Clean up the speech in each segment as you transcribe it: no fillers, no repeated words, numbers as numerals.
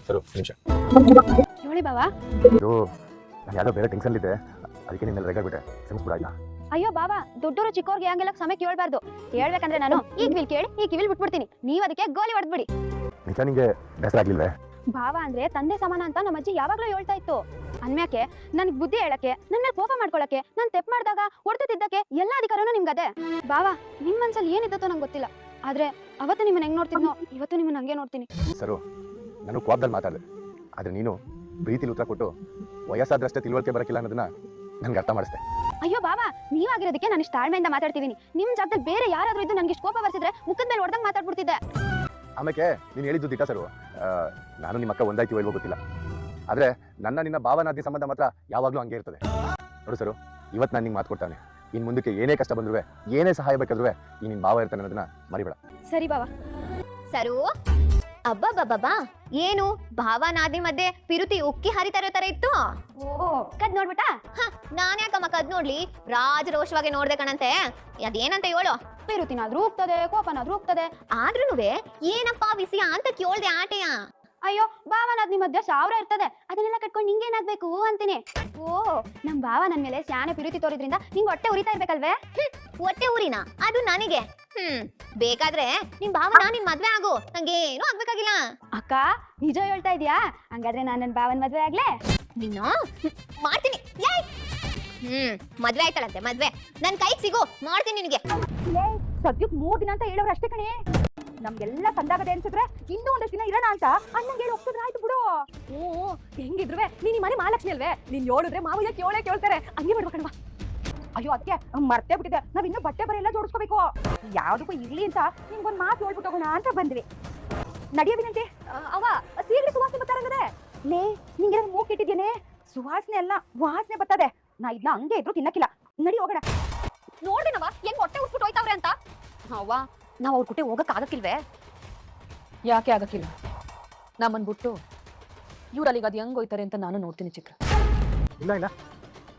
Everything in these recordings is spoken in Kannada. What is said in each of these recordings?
ಸರು ನಿಮಿಷ ಹೇಳಿ ಬಾವಾ. ಇದು ನಾನು ಯಾವುದೋ ಬೇರೆ ಟೆನ್ಷನ್ ಇದೆ, ಅದಕ್ಕೆ ನಿನ್ನೆಲ್ಲ ರೇಗಾಡ್ಬಿಟ್ಟೆ, ಕ್ಷಮಿಸ್ಬಿಡ ಆಯ್ತಾ? ಅಯ್ಯೋ ಬಾವಾ, ದೊಡ್ಡವರು ಚಿಕ್ಕವ್ರಿಗೆ ಹಂಗೆಲ್ಲ ಸಮಯಕ್ಕೆ ಹೇಳ್ಬಾರ್ದು. ಹೇಳ್ಬೇಕಂದ್ರೆ ನಾನು ಈ ಕಿವಿಲ್ ಕೇಳಿ ಈ ಕಿವಿಲ್ ಬಿಟ್ಬಿಡ್ತೀನಿ, ನೀವ್ ಅದಕ್ಕೆ ಗೋಲಿ ಹೊಡೆದ್ಬಿಡಿ. ನಿಜ ನಿಂಗೆ ಬೇಸರ ಆಗ್ಲಿಲ್ವೇ? ಭಾವ ಅಂದ್ರೆ ತಂದೆ ಸಮಾನ ಅಂತ ನಮ್ಮ ಅಜ್ಜಿ ಯಾವಾಗ್ಲೂ ಹೇಳ್ತಾ ಇತ್ತು. ಅನ್ಮ್ಯಾಕೆ ನನ್ಗೆ ಬುದ್ಧಿ ಹೇಳಕ್ಕೆ, ನನ್ನ ಮೇಲೆ ಕೋಪ ಮಾಡ್ಕೊಳಕ್ಕೆ, ನಾನು ತೆಪ್ಪು ಮಾಡಿದಾಗ ಹೊಡೆದು ತಿದ್ದಕ್ಕೆ ಎಲ್ಲ ಅಧಿಕಾರನೂ ನಿಮ್ಗದೆ. ಭಾವ, ನಿಮ್ ಮನ್ಸಲ್ಲಿ ಏನಿದ್ದೋ ನಂಗೆ ಗೊತ್ತಿಲ್ಲ, ಆದ್ರೆ ಅವತ್ತು ನಿಮ್ಮನ್ನ ಹೆಂಗ್ ನೋಡ್ತಿದ್ನೋ ಇವತ್ತು ನಿಮ್ಮನ್ನ ಹಂಗೆ ನೋಡ್ತೀನಿ. ಸರು, ನಾನು ಕೋಪದಲ್ಲಿ ಮಾತಾಡಿದೆ, ಆದ್ರೆ ನೀನು ಪ್ರೀತಿಲಿ ಉತ್ತರ ಕೊಟ್ಟು ವಯಸ್ಸಾದ್ರಷ್ಟೇ ತಿಳುವಳಿಕೆ ಬರಕಿಲ್ಲ ಅನ್ನೋದನ್ನ ನನ್ಗೆ ಅರ್ಥ ಮಾಡಿಸ್ದೆ. ಅಯ್ಯೋ ಬಾಬಾ, ನೀವಾಗಿರೋದಕ್ಕೆ ನಾನು ಇಷ್ಟು ತಾಳ್ಮೆಯಿಂದ ಮಾತಾಡ್ತಿದ್ದೀನಿ. ನಿಮ್ ಜಾಗದಲ್ಲಿ ಬೇರೆ ಯಾರಾದ್ರೂ ಇದ್ದು ನನ್ಗೆ ಇಷ್ಟು ಕೋಪ ಬರ್ಸಿದ್ರೆ ಮುಖದ ಮೇಲೆ ಹೊಡೆದಂಗ್ ಮಾತಾಡ್ಬಿಡ್ತಿದ್ದೆ. ಆಮೇಲೆ ನೀನು ಹೇಳಿದ್ದು ದಿಟ ಸರು, ನಾನು ನಿಮ್ಮ ಅಕ್ಕ ಒಂದಾಯ್ತು ಇಲ್ವೋ ಗೊತ್ತಿಲ್ಲ, ಆದ್ರೆ ನಿನ್ನ ಭಾವನಾದಿ ಸಂಬಂಧ ಮಾತ್ರ ಯಾವಾಗ್ಲೂ ಹಂಗೆ ಇರ್ತದೆ. ನೋಡು ಸರು, ಇವತ್ತು ನಾನು ನಿಂಗೆ ಮಾತು ಕೊಡ್ತಾನೆ, ಇನ್ ಮುಂದಕ್ಕೆ ಏನೇ ಕಷ್ಟ ಬಂದ್ರು, ಏನೇ ಸಹಾಯ ಬೇಕಾದ್ರೂ ಈ ನಿನ್ ಭಾವ ಇರ್ತಾನೆ ಅನ್ನೋದನ್ನ ಮರಿಬೇಡ. ಸರಿ ಬಾಬಾ. ಸರು, ಅಬ್ಬಬ್ಬಬ್ಬಾ, ಏನು ಭಾವನಾದಿ ಮಧ್ಯೆ ಪಿರುತಿ ಉಕ್ಕಿ ಹರಿತಾ ಇರೋ ತರ ಇತ್ತು. ಓ ಕದ್ ನೋಡ್ಬಿಟ್ಟಾ? ನಾನ್ ಯಾಕಮ್ಮ ಕದ್ ನೋಡ್ಲಿ, ರಾಜರೋಷವಾಗಿ ನೋಡ್ದೆ ಕಣಂತೆ. ಅದೇನಂತ ಹೇಳು. ಪಿರುತಿನಾದ್ರೂ ಹೋಗ್ತದೆ, ಕೋಪನಾದ್ರೂ ಹೋಗ್ತದೆ. ಆದ್ರೂನುವೆ ಏನಪ್ಪಾ ವಿಷಯ ಅಂತ ಕೇಳ್ದೆ ಆಟೆಯ. ಅಯ್ಯೋ ಭಾವನಾದ್ ನಿಮ್ ಮಧ್ಯ 1000 ಇರ್ತದೆ, ಅದನ್ನೆಲ್ಲ ಕಟ್ಕೊಂಡು ನಿಂಗೇನಾಗ್ಬೇಕು ಅಂತೀನಿ. ಓ, ನಮ್ ಭಾವ ನನ್ ಮೇಲೆ ಸ್ಯಾನೆ ಪಿರುತಿ ತೋರಿದ್ರಿಂದ ನಿಂಗ್ ಹೊಟ್ಟೆ ಉರಿತಾ ಇರ್ಬೇಕಲ್ವೇ? ಹೊಟ್ಟೆ ಊರಿನ ಅದು ನನಗೆ. ಬೇಕಾದ್ರೆ ನಿನ್ ಭಾವನ ನಿನ್ ಮದ್ವೆ ಆಗು, ನಂಗೇನು ಆಗ್ಬೇಕಾಗಿಲ್ಲ. ಅಕ್ಕ ನಿಜ ಹೇಳ್ತಾ ಇದೀಯಾ? ಹಂಗಾದ್ರೆ ನಾನ್ ನನ್ ಭಾವನ್ ಮದ್ವೆ ಆಗ್ಲೇ? ನಿನ್ನ ಮಾಡ್ತೀನಿ. ಮದ್ವೆ ಆಯ್ತಳಂತೆ, ಮದ್ವೆ ನನ್ ಕೈಗೆ ಸಿಗು, ಮಾಡ್ತೀನಿ ನಿನಗೆ. ಸದ್ಯಕ್ 3 ದಿನ ಅಂತ ಹೇಳೋರು ಅಷ್ಟೇ ಕಣೆ. ನಮ್ಗೆಲ್ಲ ಸಂದಾಗದೆ ಅನ್ಸಿದ್ರೆ ಇನ್ನೂ ಒಂದಷ್ಟು ದಿನ ಇರೋಣ ಅಂತ ಅಣ್ಣಂಗೆ ಹೇಳಿ ಹೋಗ್ತಿದ್ರೆ ಆಯ್ತು ಬಿಡು. ಓ ಹೆಂಗಿದ್ರುವೆ ನೀನ್ ಈ ಮನೆ ಮಹಾಲಕ್ಷ್ಮಿ ಅಲ್ವೇ, ನೀನ್ ಹೇಳಿದ್ರೆ ಮಾವಯ್ಯ ಕೇಳ್ತಾರೆ, ಹಂಗೆ ಮಾಡ್ಬೇಕಣ್ವಾ. ಅಯ್ಯೋ ಅದಕ್ಕೆ ಮರ್ತೇ ಬಿಟ್ಟಿದೆ, ನಾವ್ ಇನ್ನೂ ಬಟ್ಟೆ ಬರೆ ಎಲ್ಲ ಜೋಡಿಸ್ಕೋಬೇಕು. ಯಾವ್ದಕ್ಕೂ ಇರ್ಲಿ ಅಂತ ನಿಮ್ಗೊಂದ್ ಮಾತು ಹೇಳ್ಬಿಟ್ಟು ಹೋಗೋಣ ಅಂತ ಬಂದ್ವಿ. ನಡಿಯವಿನಂತೆ ಅವ ಸೀರೆ ಸುವಾಸನೆ ಬರ್ತಾರಂಗದೆ. ಲೇ ನಿಂಗೆ ಮೂಗ್ ಇಟ್ಟಿದ್ದೇನೆ, ಸುವಾಸನೆ ಅಲ್ಲ ವಾಸನೆ ಬರ್ತದೆ. ನಾ ಇದನ್ನ ಹಂಗೆ ಇದ್ರು ತಿನ್ನಕ್ಕಿಲ್ಲ, ನಡಿ ಹೋಗೋಣ. ನೋಡ್ದೇನವ ಹೆಂಗ್ ಹೊಟ್ಟೆ ಉಸ್ಬಿಟ್ಟು ಹೋಯ್ತಾವ್ರೆ ಅಂತ. ಅವ್ವ, ನಾವ್ ಅವ್ರ ಕುಟೆ ಹೋಗಕ್ ಆಗಕ್ಕಿಲ್ವೇ? ಯಾಕೆ ಆಗಕ್ಕಿಲ್ಲ? ನಮ್ಮನ್ ಬಿಟ್ಟು ಇವ್ರಲ್ಲಿಗೆ ಅದು ಹೆಂಗ್ ಹೋಯ್ತಾರೆ ಅಂತ ನಾನು ನೋಡ್ತೀನಿ ಚಿತ್ರ. ಇಲ್ಲ ಇಲ್ಲ,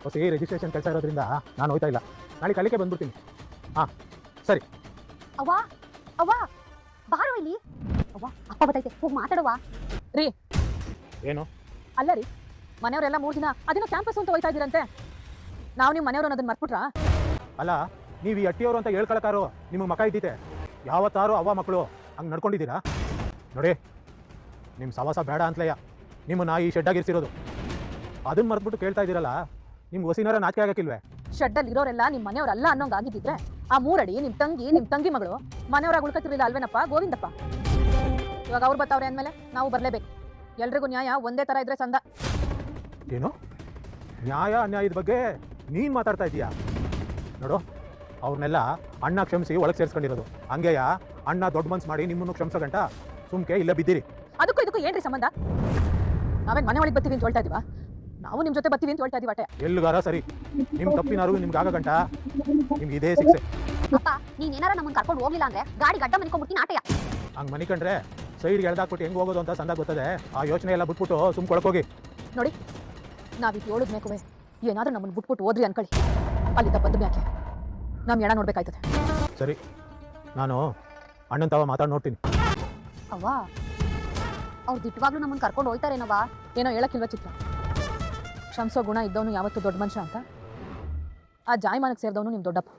ಹೊಸ ರಿಜಿಸ್ಟ್ರೇಷನ್ ಕೆಲಸ ಇರೋದ್ರಿಂದ ನಾನು ಹೋಯ್ತಾ ಇಲ್ಲ, ನಾಳೆ ಕಲಿಕೆ ಬಂದ್ಬಿಡ್ತೀನಿ. ಹಾ ಸರಿ. ಅವ್ವ ಅವ್ವ ಬಾರೋ ಇಲ್ಲಿ. ಅವ್ವ ಅಪ್ಪ ಬತ್ತೈತೆ, ಹೋಗಿ ಮಾತಾಡುವ. ರೀ ಏನು? ಅಲ್ಲ ರೀ, ಮನೆಯವರೆಲ್ಲ 3 ದಿನ ಅದೇನೋ ಕ್ಯಾಂಪಸ್ ಅಂತ ಹೋಯ್ತಾ ಇದೀರಂತೆ. ನಾವು ನಿಮ್ಮ ಮನೆಯವರು ಅನ್ನೋದನ್ನ ಮರ್ಬಿಟ್ರಾ? ಅಲ್ಲ, ನೀವು ಈ ಅಟ್ಟಿಯವರು ಅಂತ ಹೇಳ್ಕೊಳಕಾರು ನಿಮಗೆ ಮಕ ಇದ್ದೀತೆ. ಯಾವತ್ತಾರು ಅವ್ವ ಮಕ್ಕಳು ಹಂಗೆ ನಡ್ಕೊಂಡಿದ್ದೀರಾ? ನೋಡಿ, ನಿಮ್ಮ ಸವಾಸ ಬೇಡ ಅಂತಲಯ್ಯ ನಿಮ್ಮನ್ನ ಈ ಶೆಡ್ಡಾಗಿರ್ಸಿರೋದು. ಅದನ್ನ ಮರ್ತ್ಬಿಟ್ಟು ಕೇಳ್ತಾ ಇದ್ದೀರಲ್ಲ, ನಿಮ್ಗೆ ಹೊಸಿನಾರ ನಾಚಿಕೆ ಆಗಕ್ಕಿಲ್ವೇ? ಶೆಡ್ಡಲ್ಲಿ ಇರೋರೆಲ್ಲ ನಿಮ್ಮ ಮನೆಯವರಲ್ಲ ಅನ್ನೋಂಗ್ ಆಗಿದ್ದಿದ್ರೆ ಆ 3 ಅಡಿ ನಿಮ್ಮ ತಂಗಿ ಮಗಳು ಮನೆಯವರಾಗ ಉಳ್ಕತಿರ್ಲಿಲ್ಲ ಅಲ್ವೇನಪ್ಪ ಗೋವಿಂದಪ್ಪ. ಇವಾಗ ಅವ್ರು ಬರ್ತಾವ್ರೆ ಅಂದಮೇಲೆ ನಾವು ಬರಲೇಬೇಕು. ಎಲ್ರಿಗೂ ನ್ಯಾಯ ಒಂದೇ ತರ ಇದ್ರೆ ಸಂದ. ಏನು ನ್ಯಾಯ ಅನ್ಯಾಯದ ಬಗ್ಗೆ ನೀನು ಮಾತಾಡ್ತಾ ಇದೀಯಾ? ನೋಡು, ಅವ್ರನ್ನೆಲ್ಲ ಅಣ್ಣ ಕ್ಷಮಿಸಿ ಒಳಗೆ ಸೇರಿಸ್ಕೊಂಡಿರೋದು. ಹಂಗೆಯ ಅಣ್ಣ ದೊಡ್ಡ ಮನ್ಸು ಮಾಡಿ ನಿಮ್ಮನ್ನು ಕ್ಷಮಿಸೋ ಗಂಟ ಸುಮ್ಕೆ ಇಲ್ಲೇ ಬಿದ್ದೀರಿ. ಅದಕ್ಕೂ ಇದಕ್ಕೂ ಏನ್ರಿ ಸಂಬಂಧ? ನಾವೇನ್ ಮನೆ ಒಳಗೆ ಬರ್ತೀವಿ ಅಂತ ಹೇಳ್ತಾ ಇದೀವಾ? ನಾವು ನಿಮ್ ಜೊತೆ ಬರ್ತೀವಿ ಅಂತ ಹೇಳ್ತಾ ಇದೀವಿ ಅಟ್ಟೆ. ಎಲ್ಲಿಗಾರ ಸರಿ, ನಿಮ್ ತಪ್ಪಿನಾರು ನಿಮ್ಗೆ ಆಗ ಗಂಟ ನಿಮ್ಗೆ ಇದೇ ಶಿಕ್ಷೆ. ಅಪ್ಪ, ನೀನ್ ಏನಾರ ನಮ್ಮನ್ನ ಕರ್ಕೊಂಡು ಹೋಗ್ಲಿಲ್ಲ ಅಂದ್ರೆ ಗಾಡಿ ಗಡ್ಡ ಮನ್ಕೊಂಡ್ಬಿಡ್ತೀನಿ ಆಟೆಯ. ಹಂಗೆ ಮನೆ ಕಂಡ್ರೆ ಸೈಡ್ಗೆ ಎಳ್ದಾಕ್ಬಿಟ್ಟು ಹೆಂಗೆ ಹೋಗೋದು ಅಂತ ಸಂದಾಗ ಗೊತ್ತದೆ. ಆ ಯೋಚನೆ ಎಲ್ಲ ಬಿಟ್ಬಿಟ್ಟು ಸುಮ್ ಕೊಳಕೋಗಿ. ನೋಡಿ, ನಾವಿದು ಹೇಳೋದ್ ಮೇಕುವೆ ಏನಾದ್ರೂ ನಮ್ಮನ್ನ ಬಿಟ್ಬಿಟ್ಟು ಹೋದ್ರಿ ಅನ್ಕೊಳ್ಳಿ, ಅಲ್ಲಿದ್ದ ಬಂದು ಯಾಕೆ ನಮ್ ಎಣ ನೋಡ್ಬೇಕಾಯ್ತದೆ. ಸರಿ, ನಾನು ಅಣ್ಣನ ತಾವ ಮಾತಾಡಿ ನೋಡ್ತೀನಿ. ಅವ್ವ, ಅವ್ರು ದಿಟ್ಟವಾಗ್ಲೂ ನಮ್ಮನ್ನ ಕರ್ಕೊಂಡು ಹೋಯ್ತಾರೇನವ್ವ? ಏನೋ ಹೇಳಕ್ಕಿಲ್ವ ಚಿತ್ರ? ಕ್ಷಮಿಸೋ ಗುಣ ಇದ್ದವನು ಯಾವತ್ತೂ ದೊಡ್ಡ ಮನುಷ್ಯ ಅಂತ. ಆ ಜಾಯಮಾನಕ್ಕೆ ಸೇರಿದವನು ನಿಮ್ ದೊಡ್ಡಪ್ಪ.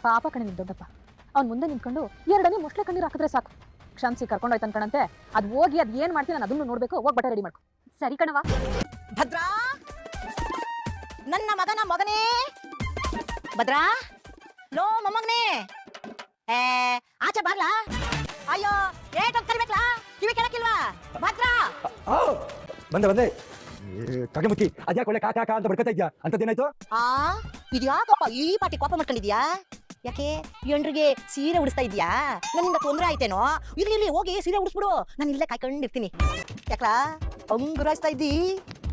ಪಾಪ ಕಣೆ ನಿಮ್ ದೊಡ್ಡಪ್ಪ. ಅವ್ನು ಮುಂದೆ ನಿಂತ್ಕೊಂಡು 2 ಅಡಿ ಮುಸ್ಲೆ ಕಣ್ಣೀರು ಹಾಕಿದ್ರೆ ಸಾಕು, ಕ್ಷಮಿಸಿ ಕರ್ಕೊಂಡು ಹೋಯ್ತಾನ ಕಣಂತೆ. ಅದು ಹೋಗಿ ಅದು ಏನ್ ಮಾಡ್ತೀನಿ ನಾನು ಅದನ್ನು ನೋಡ್ಬೇಕು. ಹೋಗಿ ಬಟ್ಟೆ ರೆಡಿ ಮಾಡ್ಕೊ. ಸರಿ ಕಣವ. ಭದ್ರಾ, ನನ್ನ ಮಗನೇ ಭದ್ರಾ, ಲೋ ಮೊಮ್ಮಗನೇ, ಆಚೆ ಬರ್ಲಾ? ಅಯ್ಯೋ ಏಟ್ ಕರಿಬೇಕಲ್ಲ, ಕಿವಿ ಕೇಳಕ್ಕಿಲ್ವಾ? ಭದ್ರಾ ಬಂದೆ ಕಗಮುಖಿ, ಅದ್ಯಾಕೆ ಒಳ್ಳೆ ಕಾಕ ಅಂತ ಬಡ್ಕತಾ ಇದ್ಯಾ? ಅಂತದೇನಾಯ್ತು? ಇದ್ಯಾಕಪ್ಪ ಈ ಪಾಟಿ ಕೋಪ ಮಾಡ್ಕೊಂಡಿದ್ಯಾ? ಯಾಕೆ ಹೆಂಡ್ರಿಗೆ ಸೀರೆ ಉಡಿಸ್ತಾ ಇದ್ಯಾ? ನನ್ನಿಂದ ತೊಂದ್ರೆ ಆಯ್ತೇನೋ? ಇಲ್ಲಿ ಹೋಗಿ ಸೀರೆ ಉಡಿಸ್ಬಿಡು, ನಾನು ಇಲ್ಲೇ ಕಾಯ್ಕೊಂಡಿರ್ತೀನಿ. ಯಾಕಲಾ ಅಂಗುರಾಯಿಸ್ತಾ ಇದ್ದಿ?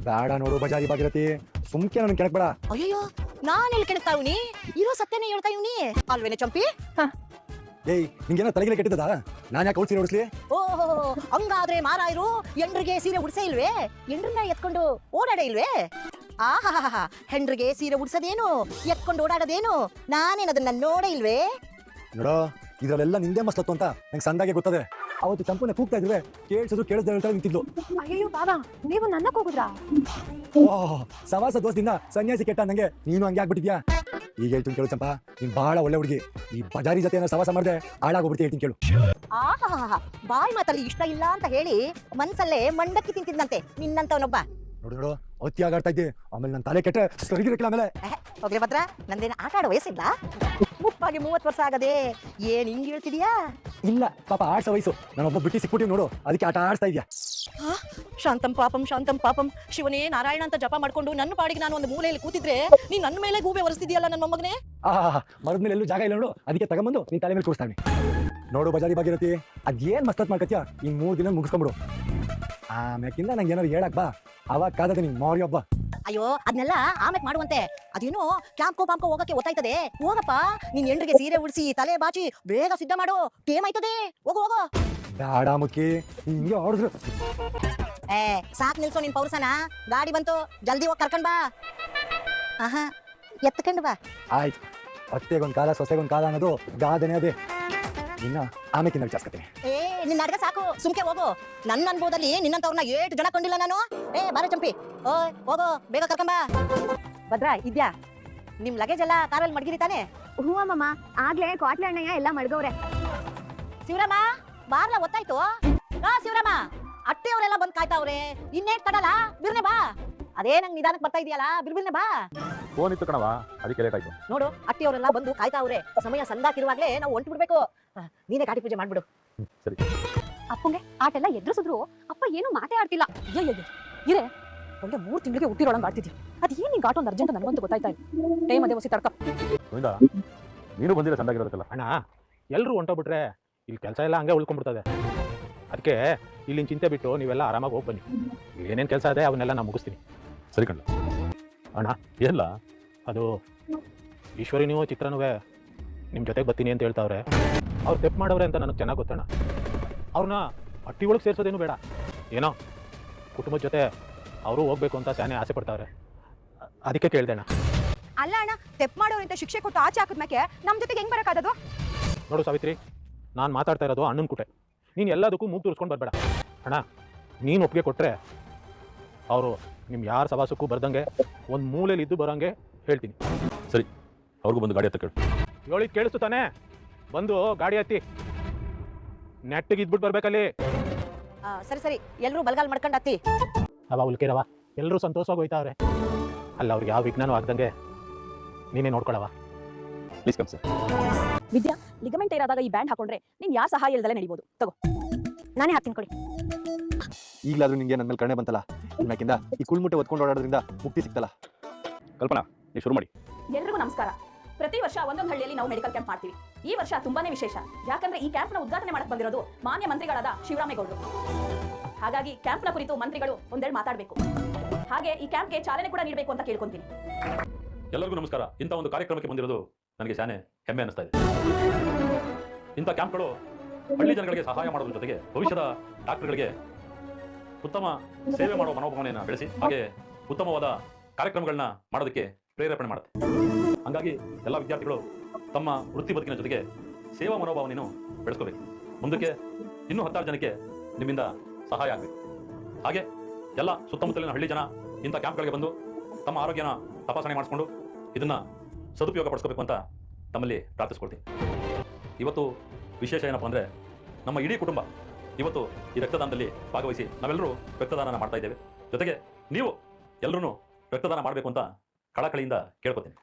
ಬೇಡ ನೋಡು ಬಜಾರಿ ಭಾಗಿರತಿ, ಸುಮ್ಕೆ ನನ್ ಕೆಣಕ್ ಬೇಡ. ಅಯ್ಯೋ, ನಾನು ಎಲ್ಲಿ ಕೆಣಕ್ತಾ ಇವ್ನಿ? ಇರೋ ಸತ್ಯನೇ ಹೇಳ್ತಾ ಇವ್ನಿ ಅಲ್ವೇನೆ ಚಂಪಿ? ಏಯ್, ನಿಂಗೇನೋ ತಲೆಗಿಲೆ ಕೆಟ್ಟಿದ್ದದ? ನಾನು ಯಾಕೆ ಸೀರೆ ಉಡಿಸ್ಲಿ? ಓಹೋ, ಹಂಗಾದ್ರೆ ಮಾರಾಯರು ಹೆಂಡ್ರಿಗೆ ಸೀರೆ ಉಡ್ಸೇ ಇಲ್ವೇ? ಹೆಂಡ್ರನ್ನ ಎತ್ಕೊಂಡು ಓಡಾಡೇ ಇಲ್ವೇ? ಆಹಾ, ಹೆಂಡ್ರಿಗೆ ಸೀರೆ ಉಡ್ಸೋದೇನು, ಎತ್ಕೊಂಡು ಓಡಾಡೋದೇನು? ನಾನೇನದನ್ನ ನೋಡೇ ಇಲ್ವೇ? ನೋಡೋ, ಇದ್ರಲ್ಲೆಲ್ಲ ನಿಂದೆ ಮಸ್ಲತ್ತು ಅಂತ ನಂಗೆ ಸಂದಾಗೆ ಗೊತ್ತದೆ. ಅವತ್ತು ಚಂಪುನ ಕೂಗ್ತಾ ಇದ್ರೆ ಕೇಳಿಸಿದ್ರು ಕೇಳಿಸ್ದೆ ಹೇಳ್ತಾ ನಿಂತಿದ್ಲು. ಅಯ್ಯೋ ಬಾಬಾ ನೀವು ನನ್ನ ಕೂಗುದ್ರಾ? ಓಹ್, ಸವಾಸ ದೋಸ್ತಿಂದ ಸನ್ಯಾಸಿ ಕೆಟ್ಟ ನಂಗೆ ನೀನು ಹಂಗೆ ಆಗ್ಬಿಟ್ಟಿದ್ಯಾ. ಈಗ ಹೇಳ್ತೀನಿ ಕೇಳು ಚಂಪಾ, ನೀನ್ ಬಹಳ ಒಳ್ಳೆ ಹುಡುಗಿ. ಈ ಬಜಾರಿ ಜೊತೆ ಏನೋ ಸವಾಸ ಮಾಡ್ದೆ ಹಾಳಾಗೋಗ್ಬಿಡ್ತಿ. ಹೇಳ್ತೀನಿ ಕೇಳು. ಆಹಾ ಬಾಯಿ ಮಾತಲ್ಲಿ ಇಷ್ಟ ಇಲ್ಲ ಅಂತ ಹೇಳಿ ಮನ್ಸಲ್ಲೇ ಮಂಡಕ್ಕಿ ತಿಂತಿದ್ನಂತೆ ನಿನ್ನಂತವನೊಬ್ಬ. ನೋಡು ನೋಡು, ಅತಿ ಆಗಾಡ್ತಾ ಇದ್ದೆ. ಆಮೇಲೆ ನನ್ನ ತಲೆ ಕೆಟ್ಟ ಸರಿಗಿರಕ್ಕಿಲ್ಲ. ಆಮೇಲೆ ಹೋಗ್ಲಿ ಭದ್ರ, ನಂದೇನು ಆಟ ಆಡೋ ವಯಸ್ಸಿಲ್ಲ. ಮುಪ್ಪಾಗಿ 30 ವರ್ಷ ಆಗದೆ ಏನ್ ಹಿಂಗ್ ಹೇಳ್ತಿದ್ಯಾ? ಇಲ್ಲ ಪಾಪ, ಆಡ್ಸೋ ವಯಸ್ಸು. ನಾನೊಬ್ಬ ಬಿಟ್ಟು ಸಿಕ್ಬಿಟ್ಟಿವ್ ನೋಡು, ಅದಕ್ಕೆ ಆಟ ಆಡ್ತಾ ಇದ್ಯಾ. ಶಾಂತಂ ಪಾಪಂ ಶಿವನೇ ನಾರಾಯಣ ಅಂತ ಜಪ ಮಾಡ್ಕೊಂಡು ನನ್ನ ಪಾಡಿಗೆ ನಾನು ಒಂದು ಮೂಲೆಯಲ್ಲಿ ಕೂತಿದ್ರೆ ನೀನ್ ನನ್ನ ಮೇಲೆ ಗೂಬೆ ಒರೆಸ್ತಿದ್ಯಲ್ಲ ನನ್ನ ಮೊಮ್ಮಗನೇ. ಮರದ ಮೇಲೆ ಎಲ್ಲೂ ಜಾಗ ಇಲ್ಲ ನೋಡು, ಅದಕ್ಕೆ ತಗೊಂಬಂದು ನೀನ್ ತಲೆ ಮೇಲೆ ಕೂರಿಸ್ತಾನೆ. ನೋಡು ಬಜಾರಿ ಭಾಗಿರತಿ, ಅದೇನ್ ಮಸ್ತತ್ ಮಾಡ್ಕತ್ಯಾ, ಈ 3 ದಿನ ಮುಗಿಸ್ಕೊಂಬಿಡು. ಆಮ್ಯಾಕಿಂದ ನಂಗೆ ಏನಾದ್ರು ಹೇಳಕ್ ಬಾ, ಅವಾಗ ಕಾದದ ನಿನ್ ಮೌರ್ಯ ಒಬ್ಬ. ಅಯ್ಯೋ ಅದನ್ನೆಲ್ಲ ಆಮೇಲೆ ಮಾಡುವಂತೆ. ಅದೇನು ಕ್ಯಾಂಪ್ಕೋ ಪಾಂಪ್ಕೋ ಹೋಗಕ್ಕೆ ಗೊತ್ತಾಯ್ತದೆ. ಹೋಗಪ್ಪ, ನಿನ್ ಹೆಂಡ್ರಿಗೆ ಸೀರೆ ಉಡಿಸಿ ತಲೆ ಬಾಚಿ ಬೇಗ ಸಿದ್ಧ ಮಾಡು, ಟೇಮ್ ಆಯ್ತದೆ. ಹೋಗು ಹೋಗು. ಬೇಡ ಮುಕ್ಕಿ, ಹಿಂಗೆ ಆಡಿದ್ರು. ಸಾಕ್ ನಿಲ್ಸೋ ನಿನ್ ಪೌರ್ಸನ. ಗಾಡಿ ಬಂತು, ಜಲ್ದಿ ಹೋಗಿ ಕರ್ಕೊಂಡ್ ಬಾ. ಆಹಾ ಎತ್ಕೊಂಡು ಬಾ. ಆಯ್ತು, ಅತ್ತೆಗೊಂದ್ ಕಾಲ ಸೊಸೆಗೊಂದ್ ಕಾಲ ಅನ್ನೋದು ಗಾದನೆ ಅದೇ. ಇನ್ನ ಆಮೇಕಿಂದ ವಿಚಾರಿಸ್ಕತೀನಿ. ನಿನ್ನ ಅಡ್ಗ ಸಾಕು, ಸುಮ್ಕೆ ಹೋಗು. ನನ್ನ ಅನುಭವದಲ್ಲಿ ನಿನ್ನಂತವ್ರನ್ನ 8 ಜನ ಕೊಂಡಿಲ್ಲ ನಾನು. ಬಾರ ಚಂಪಿ, ಓಯ್ ಹೋಗು, ಬೇಗ ಕರ್ಕೊಂಬ. ಭದ್ರಾ ಇದ್ಯಾ? ನಿಮ್ ಲಗೇಜ್ ಎಲ್ಲ ಕಾರಲ್ಲಿ ಮಡಗಿರಿ ತಾನೆ? ಹ್ಞೂ ಅಮ್ಮಮ್ಮ, ಆಗ್ಲೇ ಕ್ವಾಟ್ಲೆ ಅಣ್ಣಯ್ಯ ಎಲ್ಲ ಮಡ್ಗವ್ರೆ. ಶಿವರಾಮ ಬಾರ್ಲ ಗೊತ್ತಾಯ್ತು. ಶಿವರಾಮ, ಅಟ್ಟೆಯವರೆಲ್ಲ ಬಂದ್ ಕಾಯ್ತಾವ್ರೆ. ಇನ್ನೇಟ್ ಕಡಲ್ಲ, ಬಿರ್ನೆ ಬಾ. ಅದೇ ನಂಗೆ ನಿಧಾನಕ್ಕೆ ಬರ್ತಾ ಇದೆಯಲ್ಲ, ಬಿರ್ಬಿರ್ನೆ ಬಾ. ಫೋನ್ ಇತ್ತು ಕಣವ, ಅದಕ್ಕೆ ಲೇಟ್ ಆಯ್ತು. ನೋಡು, ಅಟ್ಟಿಯವರೆಲ್ಲ ಬಂದು ಕಾಯ್ತಾವ್ರೆ. ಸಮಯ ಸಂದಾಕಿರುವಾಗ್ಲೇ ನಾವು ಹೊಂಟು ಬಿಡ್ಬೇಕು. ನೀನೇ ಗಾಡಿ ಪೂಜೆ ಮಾಡ್ಬಿಡು. ಸರಿ. ಅಪ್ಪಂಗೆ ಆಟೆಲ್ಲ ಎದುರಿಸಿದ್ರು ಅಪ್ಪ ಏನು ಮಾತೇ ಆಡ್ತಿಲ್ಲ. ಇರೇ ಒಂದೇ 3 ತಿಂಗಳಿಗೆ ಹುಟ್ಟಿರೋಳಂಗೆ ಆಡ್ತಿದ್ವಿ. ಅದೇನು ನಿಂಗೆ ಆಟೋ ಒಂದು ಅರ್ಜೆಂಟ್ ನನಗಂತೂ ಗೊತ್ತಾಯ್ತಾ ಇಲ್ಲ. ಟೈಮ್ ಅದೇ ಹೊಸಿ ತಡ್ಕ. ಗೋವಿಂದ, ನೀನು ಬಂದಿರ ಸಂದಾಗಿರೋದಕ್ಕಲ್ಲ. ಅಣ್ಣ, ಎಲ್ಲರೂ ಹೊಂಟೋಗ್ಬಿಟ್ರೆ ಇಲ್ಲಿ ಕೆಲಸ ಎಲ್ಲ ಹಂಗೆ ಉಳ್ಕೊಂಡ್ಬಿಡ್ತದೆ. ಅದಕ್ಕೆ ಇಲ್ಲಿನ ಚಿಂತೆ ಬಿಟ್ಟು ನೀವೆಲ್ಲ ಆರಾಮಾಗಿ ಹೋಗಿ ಬನ್ನಿ. ಏನೇನು ಕೆಲಸ ಇದೆ ಅವನ್ನೆಲ್ಲ ನಾನು ಮುಗಿಸ್ತೀನಿ. ಸರಿ ಕಣ್ಣ. ಅಣ್ಣ ಎಲ್ಲ ಅದು ಈಶ್ವರಿನೂ ಚಿತ್ರನೂ ನಿಮ್ಮ ಜೊತೆಗೆ ಬರ್ತೀನಿ ಅಂತ ಹೇಳ್ತಾವ್ರೆ. ಅವ್ರು ತೆಪ್ಪು ಮಾಡವ್ರೆ ಅಂತ ನನಗೆ ಚೆನ್ನಾಗಿ ಗೊತ್ತಣ್ಣ. ಅವ್ರನ್ನ ಅಟ್ಟಿ ಒಳಗೆ ಸೇರಿಸೋದೇನು ಬೇಡ. ಏನೋ ಕುಟುಂಬದ ಜೊತೆ ಅವರು ಹೋಗ್ಬೇಕು ಅಂತ ಶಾನೆ ಆಸೆ ಪಡ್ತಾವ್ರೆ. ಅದಕ್ಕೆ ಕೇಳ್ದೆ ಅಣ್ಣ. ಅಲ್ಲ ಅಣ್ಣ, ತೆಪ್ ಮಾಡೋರಿಂದ ಶಿಕ್ಷೆ ಕೊಟ್ಟು ಆಚೆ ಹಾಕಿದ್ಮೇಲೆ ನಮ್ ಜೊತೆಗೆ ಹೆಂಗ್ ಬರಕಾದದು? ನೋಡು ಸಾವಿತ್ರಿ, ನಾನು ಮಾತಾಡ್ತಾ ಇರೋದು ಅಣ್ಣನ ಕುಟೆ. ನೀನು ಎಲ್ಲದಕ್ಕೂ ಮೂಗು ತೋರಿಸ್ಕೊಂಡು ಬರಬೇಡ ಅಣ್ಣ. ನೀನು ಒಪ್ಪಿಗೆ ಕೊಟ್ಟರೆ ಅವರು ನಿಮ್ಮ ಯಾರ ಸವಾಸಕ್ಕೂ ಬರ್ದಂಗೆ ಒಂದು ಮೂಲೆಯಲ್ಲಿ ಇದ್ದು ಬರೋಂಗೆ ಹೇಳ್ತೀನಿ. ಸರಿ, ಅವ್ರಿಗೂ ಬಂದು ಗಾಡಿ ಹತ್ತ ಕೇಳು. ಹೇಳಿದ್ ಕೇಳಿಸ್ತು ತಾನೇ? ಬಂದು ಗಾಡಿ ಹತ್ತಿ ನೆಟ್ಟಿಗೆ ಇದ್ಬಿಟ್ಟು ಬರ್ಬೇಕಲ್ಲಿ. ಸರಿ ಸರಿ, ಎಲ್ಲರೂ ಬಲ್ಗಾಲ್ ಮಾಡ್ಕೊಂಡು ಹತ್ತಿ. ಅವ ಉಲ್ಕೇರವ, ಎಲ್ಲರೂ ಸಂತೋಷವಾಗಿ ಹೋಯ್ತಾವ್ರೆ. ಅಲ್ಲ, ಅವ್ರಿಗೆ ಯಾವ ವಿಘ್ನನೂ ಆಗ್ದಂಗೆ ನೀನೇ ನೋಡ್ಕೊಳವ. Please come sir. Vidya, ligament ಏರಾದಾಗ ಈ ಬ್ಯಾಂಡ್ ಹಾಕೊಂಡ್ರೆ ನೀನ್ ಯಾರ ಸಹಾಯ ಇಲ್ದಲೇ ನಡಿಬೋದು. ತಗೋ, ನಾನೇ ಹಾಕ್ತೀನಿ ಕೊಡಿ. ಈಗಲಾದ್ರೂ ನಿಂಗೆ ನನ್ನ ಮೇಲೆ ಕರುಣೆ ಬಂತಲ್ಲ. ಇನ್ಮ್ಯಾಕಿಂದ ಈ ಕುಳ್ಮುಟ್ಟೆ ಒತ್ಕೊಂಡು ಓಡಾಡೋದ್ರಿಂದ ಮುಕ್ತಿ ಸಿಕ್ತಲ್ಲ. ಕಲ್ಪನಾ, ನೀವು ಶುರು ಮಾಡಿ. ಎಲ್ರಿಗೂ ನಮಸ್ಕಾರ. ಪ್ರತಿ ವರ್ಷ ಒಂದೊಂದು ಹಳ್ಳಿಯಲ್ಲಿ ನಾವು ಮೆಡಿಕಲ್ ಕ್ಯಾಂಪ್ ಮಾಡ್ತೀವಿ. ಈ ವರ್ಷ ತುಂಬಾನೇ ವಿಶೇಷ, ಯಾಕಂದ್ರೆ ಈ ಕ್ಯಾಂಪ್ನ ಉದ್ಘಾಟನೆ ಮಾಡಕ್ ಬಂದಿರೋದು ಮಾನ್ಯ ಮಂತ್ರಿಗಳಾದ ಶಿವರಾಮೇಗೌಡರು. ಹಾಗಾಗಿ ಕ್ಯಾಂಪ್ನ ಕುರಿತು ಮಂತ್ರಿಗಳು ಒಂದೆರಡು ಮಾತಾಡಬೇಕು. ಹಾಗೆ ಈ ಕ್ಯಾಂಪ್ಗೆ ಚಾಲನೆ ಕೂಡ ನೀಡಬೇಕು ಅಂತ ಕೇಳ್ಕೊಂತೀನಿ. ಎಲ್ಲರಿಗೂ ನಮಸ್ಕಾರ. ಇಂಥ ಒಂದು ಕಾರ್ಯಕ್ರಮಕ್ಕೆ ಬಂದಿರೋದು ನನಗೆ ಶಾನೆ ಹೆಮ್ಮೆ ಅನಿಸ್ತಾ ಇದೆ. ಇಂಥ ಕ್ಯಾಂಪ್ಗಳು ಹಳ್ಳಿ ಜನಗಳಿಗೆ ಸಹಾಯ ಮಾಡೋದ್ರ ಜೊತೆಗೆ ಭವಿಷ್ಯದ ಡಾಕ್ಟರ್ಗಳಿಗೆ ಉತ್ತಮ ಸೇವೆ ಮಾಡುವ ಮನೋಭಾವನೆಯನ್ನು ಬೆಳೆಸಿ ಹಾಗೆ ಉತ್ತಮವಾದ ಕಾರ್ಯಕ್ರಮಗಳನ್ನ ಮಾಡೋದಕ್ಕೆ ಪ್ರೇರೇಪಣೆ ಮಾಡುತ್ತೆ. ಹಾಗಾಗಿ ಎಲ್ಲ ವಿದ್ಯಾರ್ಥಿಗಳು ತಮ್ಮ ವೃತ್ತಿ ಬದುಕಿನ ಜೊತೆಗೆ ಸೇವಾ ಮನೋಭಾವನೆಯನ್ನು ಬೆಳೆಸ್ಕೋಬೇಕು. ಮುಂದಕ್ಕೆ ಇನ್ನೂ 16 ಜನಕ್ಕೆ ನಿಮ್ಮಿಂದ ಸಹಾಯ ಆಗಬೇಕು. ಹಾಗೆ ಎಲ್ಲ ಸುತ್ತಮುತ್ತಲಿನ ಹಳ್ಳಿ ಜನ ಇಂಥ ಕ್ಯಾಂಪ್ಗಳಿಗೆ ಬಂದು ತಮ್ಮ ಆರೋಗ್ಯನ ತಪಾಸಣೆ ಮಾಡಿಸ್ಕೊಂಡು ಇದನ್ನ ಸದುಪಯೋಗ ಪಡಿಸ್ಕೋಬೇಕು ಅಂತ ತಮ್ಮಲ್ಲಿ ಪ್ರಾರ್ಥಿಸ್ಕೊಳ್ತೀನಿ. ಇವತ್ತು ವಿಶೇಷ ಏನಪ್ಪ ಅಂದರೆ, ನಮ್ಮ ಇಡೀ ಕುಟುಂಬ ಇವತ್ತು ಈ ರಕ್ತದಾನದಲ್ಲಿ ಭಾಗವಹಿಸಿ ನಾವೆಲ್ಲರೂ ರಕ್ತದಾನ ಮಾಡ್ತಾ ಇದ್ದೇವೆ. ಜೊತೆಗೆ ನೀವು ಎಲ್ಲರೂ ರಕ್ತದಾನ ಮಾಡಬೇಕು ಅಂತ ಕಳಕಳಿಯಿಂದ ಕೇಳ್ಕೊತೀನಿ.